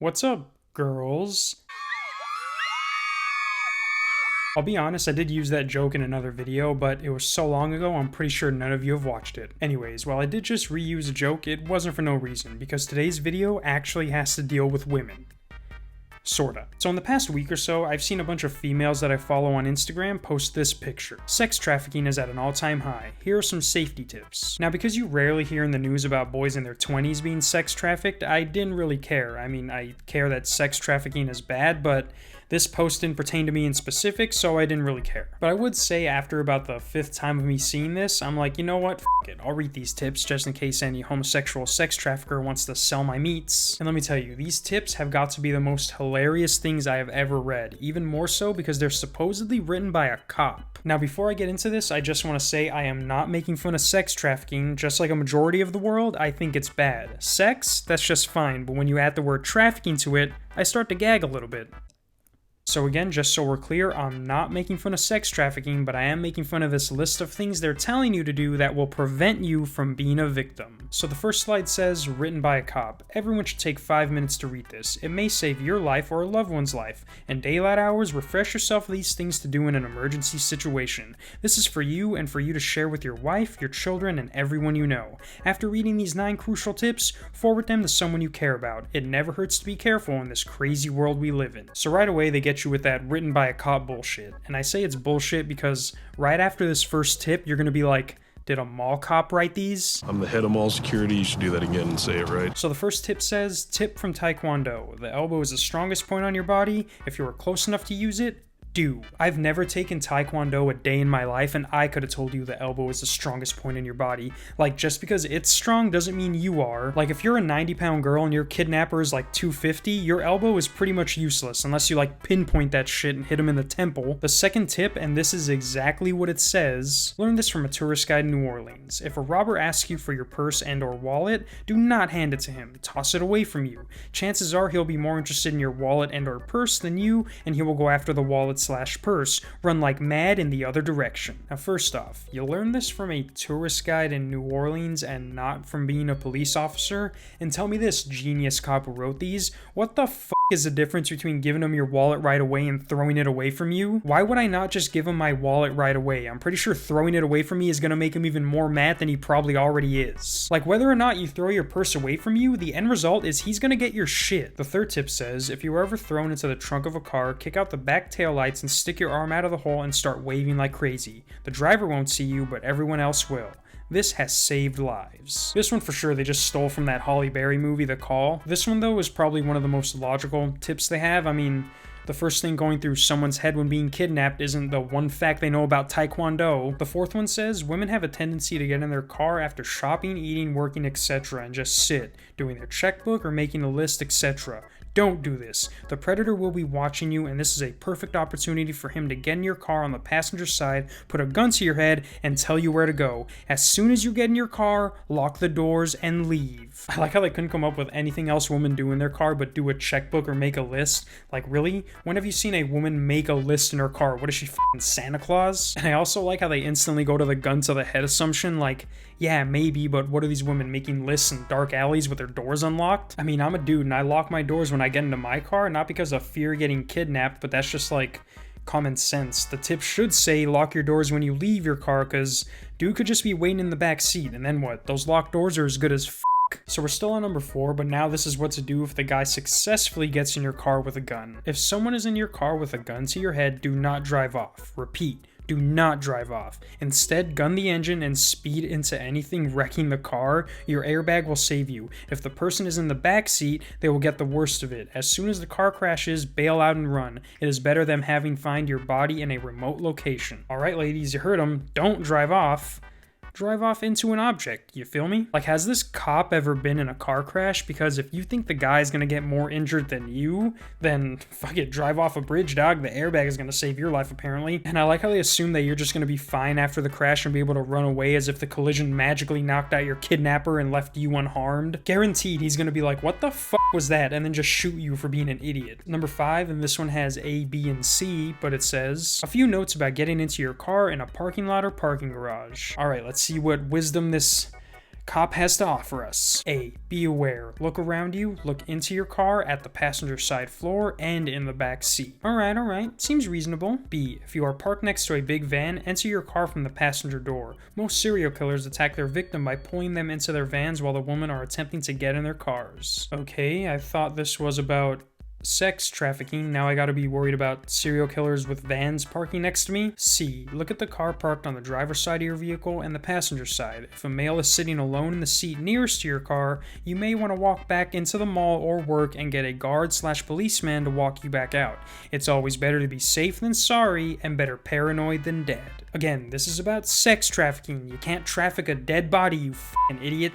What's up, girls? I'll be honest, I did use that joke in another video, but it was so long ago I'm pretty sure none of you have watched it. Anyways, while I did just reuse a joke, it wasn't for no reason, because today's video actually has to deal with women. Sorta. So in the past week or so, I've seen a bunch of females that I follow on Instagram post this picture. Sex trafficking is at an all-time high. Here are some safety tips. Now, because you rarely hear in the news about boys in their 20s being sex trafficked, I didn't really care. I mean, I care that sex trafficking is bad, but this post didn't pertain to me in specific, so I didn't really care. But I would say after about the 5th time of me seeing this, I'm like, you know what? F it. I'll read these tips just in case any homosexual sex trafficker wants to sell my meats. And let me tell you, these tips have got to be the most hilarious things I have ever read. Even more so because they're supposedly written by a cop. Now, before I get into this, I just want to say I am not making fun of sex trafficking. Just like a majority of the world, I think it's bad. Sex? That's just fine, but when you add the word trafficking to it, I start to gag a little bit. So again, just so we're clear, I'm not making fun of sex trafficking, but I am making fun of this list of things they're telling you to do that will prevent you from being a victim. So the first slide says, written by a cop. Everyone should take 5 minutes to read this. It may save your life or a loved one's life. In daylight hours, refresh yourself with these things to do in an emergency situation. This is for you and for you to share with your wife, your children, and everyone you know. After reading these 9 crucial tips, forward them to someone you care about. It never hurts to be careful in this crazy world we live in. So right away, they get you with that written by a cop bullshit. And I say it's bullshit because right after this first tip, you're gonna be like, did a mall cop write these? I'm the head of mall security, you should do that again and say it right. So the first tip says, tip from Taekwondo. The elbow is the strongest point on your body. If you are close enough to use it, do. I've never taken Taekwondo a day in my life, and I could have told you the elbow is the strongest point in your body. Like, just because it's strong doesn't mean you are. Like, if you're a 90-pound girl and your kidnapper is like 250, your elbow is pretty much useless unless you like pinpoint that shit and hit him in the temple. The second tip, and this is exactly what it says, learn this from a tourist guide in New Orleans. If a robber asks you for your purse and or wallet, do not hand it to him. Toss it away from you. Chances are he'll be more interested in your wallet and or purse than you, and he will go after the wallet/purse, run like mad in the other direction. Now, first off, you learn this from a tourist guide in New Orleans and not from being a police officer. And tell me this, genius cop who wrote these, what the fuck is the difference between giving him your wallet right away and throwing it away from you? Why would I not just give him my wallet right away? I'm pretty sure throwing it away from me is gonna make him even more mad than he probably already is. Like, whether or not you throw your purse away from you, the end result is he's gonna get your shit. The third tip says, if you were ever thrown into the trunk of a car, kick out the back taillights and stick your arm out of the hole and start waving like crazy. The driver won't see you, but everyone else will. This has saved lives. This one for sure they just stole from that Halle Berry movie, The Call. This one though is probably one of the most logical tips they have. I mean, the first thing going through someone's head when being kidnapped isn't the one fact they know about Taekwondo. The fourth one says, women have a tendency to get in their car after shopping, eating, working, etc. and just sit, doing their checkbook or making a list, etc. Don't do this. The predator will be watching you, and this is a perfect opportunity for him to get in your car on the passenger side, put a gun to your head, and tell you where to go. As soon as you get in your car, lock the doors and leave. I like how they couldn't come up with anything else women do in their car but do a checkbook or make a list. Like, really? When have you seen a woman make a list in her car? What is she, f***ing Santa Claus? And I also like how they instantly go to the gun to the head assumption, like, yeah, maybe, but what are these women making lists in dark alleys with their doors unlocked? I mean, I'm a dude and I lock my doors when I get into my car, not because of fear getting kidnapped, but that's just like common sense. The tip should say lock your doors when you leave your car, because dude could just be waiting in the back seat, and then what? Those locked doors are as good as f***. So we're still on number 4, but now this is what to do if the guy successfully gets in your car with a gun. If someone is in your car with a gun to your head, do not drive off. Repeat. Do not drive off. Instead, gun the engine and speed into anything wrecking the car. Your airbag will save you. If the person is in the back seat, they will get the worst of it. As soon as the car crashes, bail out and run. It is better than having find your body in a remote location. Alright ladies, you heard them. Don't drive off. Drive off into an object, you feel me? Like, has this cop ever been in a car crash? Because if you think the guy's gonna get more injured than you, then fuck it, drive off a bridge, dog. The airbag is gonna save your life, apparently. And I like how they assume that you're just gonna be fine after the crash and be able to run away as if the collision magically knocked out your kidnapper and left you unharmed. Guaranteed he's gonna be like, what the fuck was that? And then just shoot you for being an idiot. Number 5, and this one has A, B, and C, but it says, a few notes about getting into your car in a parking lot or parking garage. Alright, let's see what wisdom this cop has to offer us. A. Be aware. Look around you, look into your car, at the passenger side floor, and in the back seat. Alright. Seems reasonable. B. If you are parked next to a big van, enter your car from the passenger door. Most serial killers attack their victim by pulling them into their vans while the women are attempting to get in their cars. Okay, I thought this was about sex trafficking. Now I gotta be worried about serial killers with vans parking next to me. C. Look at the car parked on the driver's side of your vehicle and the passenger side. If a male is sitting alone in the seat nearest to your car, you may want to walk back into the mall or work and get a guard/policeman to walk you back out. It's always better to be safe than sorry and better paranoid than dead. Again, this is about sex trafficking. You can't traffic a dead body, you f***ing idiot.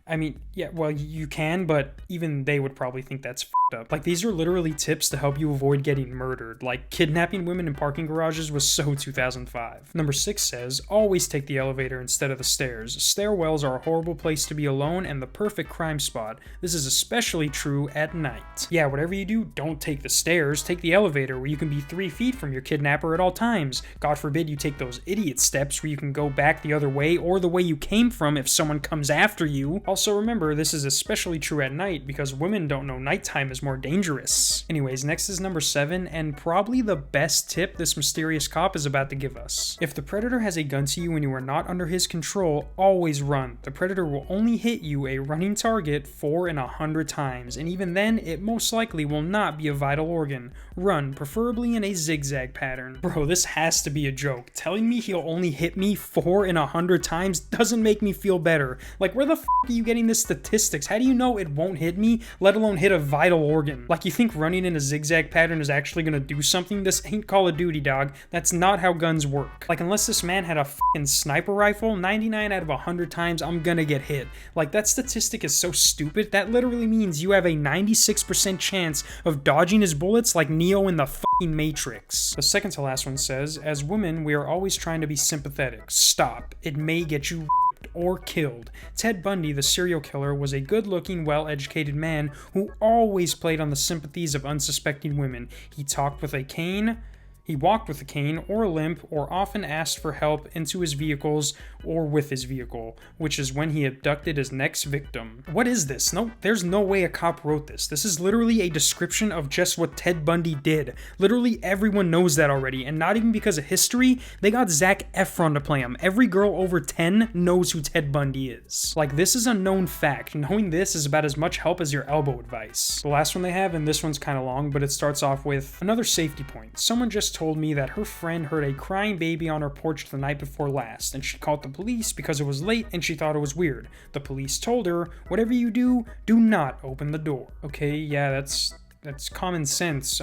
I mean, yeah, well, you can, but even they would probably think that's f***ed up. Like, these are literally tips to help you avoid getting murdered. Like, kidnapping women in parking garages was so 2005. Number 6 says, always take the elevator instead of the stairs. Stairwells are a horrible place to be alone and the perfect crime spot. This is especially true at night. Yeah, whatever you do, don't take the stairs. Take the elevator where you can be 3 feet from your kidnapper at all times. God forbid you take those idiot steps where you can go back the other way or the way you came from if someone comes after you. Also remember, this is especially true at night because women don't know nighttime is more dangerous. Anyways, next is number 7, and probably the best tip this mysterious cop is about to give us. If the predator has a gun to you and you are not under his control, always run. The predator will only hit you, a running target, 4 in 100 times, and even then, it most likely will not be a vital organ. Run, preferably in a zigzag pattern. Bro, this has to be a joke. Telling me he'll only hit me 4 in 100 times doesn't make me feel better. Like, where the f*** are you getting this statistics? How do you know it won't hit me, let alone hit a vital organ? Like, you think running in a zigzag pattern is actually gonna do something? This ain't Call of Duty, dog. That's not how guns work. Like, unless this man had a f***ing sniper rifle, 99 out of 100 times I'm gonna get hit. Like, that statistic is so stupid. That literally means you have a 96% chance of dodging his bullets like Neo in the f***ing Matrix. The second to last one says, as women, we are always trying to be sympathetic. Stop. It may get you or killed. Ted Bundy, the serial killer, was a good-looking, well-educated man who always played on the sympathies of unsuspecting women. He walked with a cane or a limp, or often asked for help into his vehicles or with his vehicle, which is when he abducted his next victim. What is this? No, there's no way a cop wrote this. This is literally a description of just what Ted Bundy did. Literally everyone knows that already, and not even because of history. They got Zac Efron to play him. Every girl over 10 knows who Ted Bundy is. Like, this is a known fact. Knowing this is about as much help as your elbow advice. The last one they have, and this one's kind of long, but it starts off with another safety point. Someone just told me that her friend heard a crying baby on her porch the night before last, and she called the police because it was late and she thought it was weird. The police told her, whatever you do, do not open the door. Okay, yeah, that's common sense.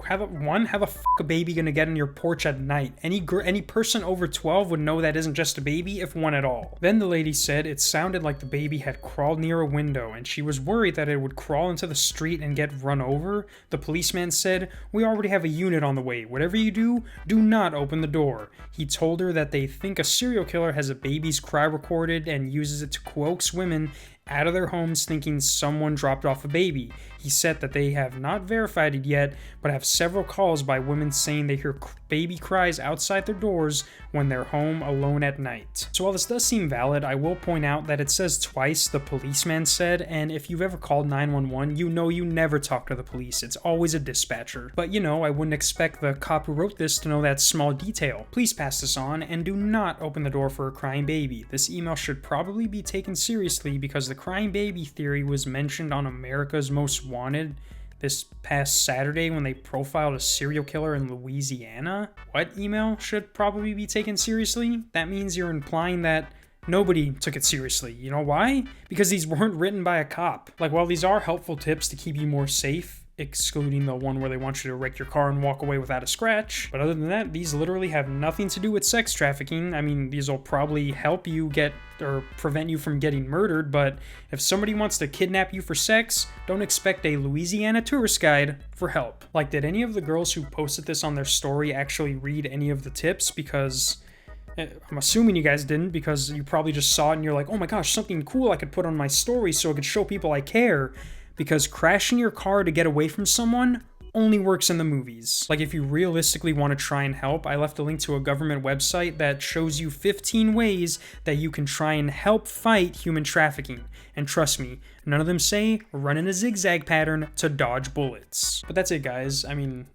How the f*** a baby gonna get on your porch at night? Any person over 12 would know that isn't just a baby, if one at all. Then the lady said it sounded like the baby had crawled near a window, and she was worried that it would crawl into the street and get run over. The policeman said, we already have a unit on the way. Whatever you do, do not open the door. He told her that they think a serial killer has a baby's cry recorded and uses it to coax women out of their homes thinking someone dropped off a baby. He said that they have not verified it yet, but have several calls by women saying they hear baby cries outside their doors when they're home alone at night. So while this does seem valid, I will point out that it says twice the policeman said, and if you've ever called 911, you know you never talk to the police. It's always a dispatcher. But you know, I wouldn't expect the cop who wrote this to know that small detail. Please pass this on, and do not open the door for a crying baby. This email should probably be taken seriously because the crying baby theory was mentioned on America's Most Wanted this past Saturday when they profiled a serial killer in Louisiana. What email should probably be taken seriously? That means you're implying that nobody took it seriously. You know why? Because these weren't written by a cop. Like, while these are helpful tips to keep you more safe, excluding the one where they want you to wreck your car and walk away without a scratch. But other than that, these literally have nothing to do with sex trafficking. I mean, these will probably help you get or prevent you from getting murdered, but if somebody wants to kidnap you for sex, don't expect a Louisiana tourist guide for help. Like, did any of the girls who posted this on their story actually read any of the tips? Because I'm assuming you guys didn't, because you probably just saw it and you're like, oh my gosh, something cool I could put on my story so I could show people I care. Because crashing your car to get away from someone only works in the movies. Like, if you realistically want to try and help, I left a link to a government website that shows you 15 ways that you can try and help fight human trafficking. And trust me, none of them say run in a zigzag pattern to dodge bullets. But that's it, guys. I mean,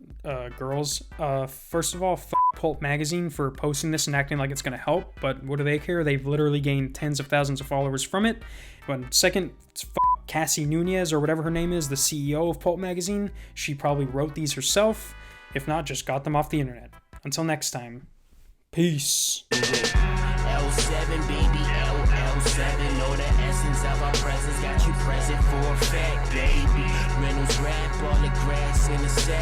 girls. First of all, Pulp Magazine for posting this and acting like it's gonna help, but what do they care? They've literally gained tens of thousands of followers from it. But second, it's Cassie Nunez, or whatever her name is, the CEO of Pulp Magazine. She probably wrote these herself. If not, just got them off the internet. Until next time, peace. L7, baby, L7. Know the essence of our presence, got you present for a fact, baby. Reynolds rap, all the grass in the sack.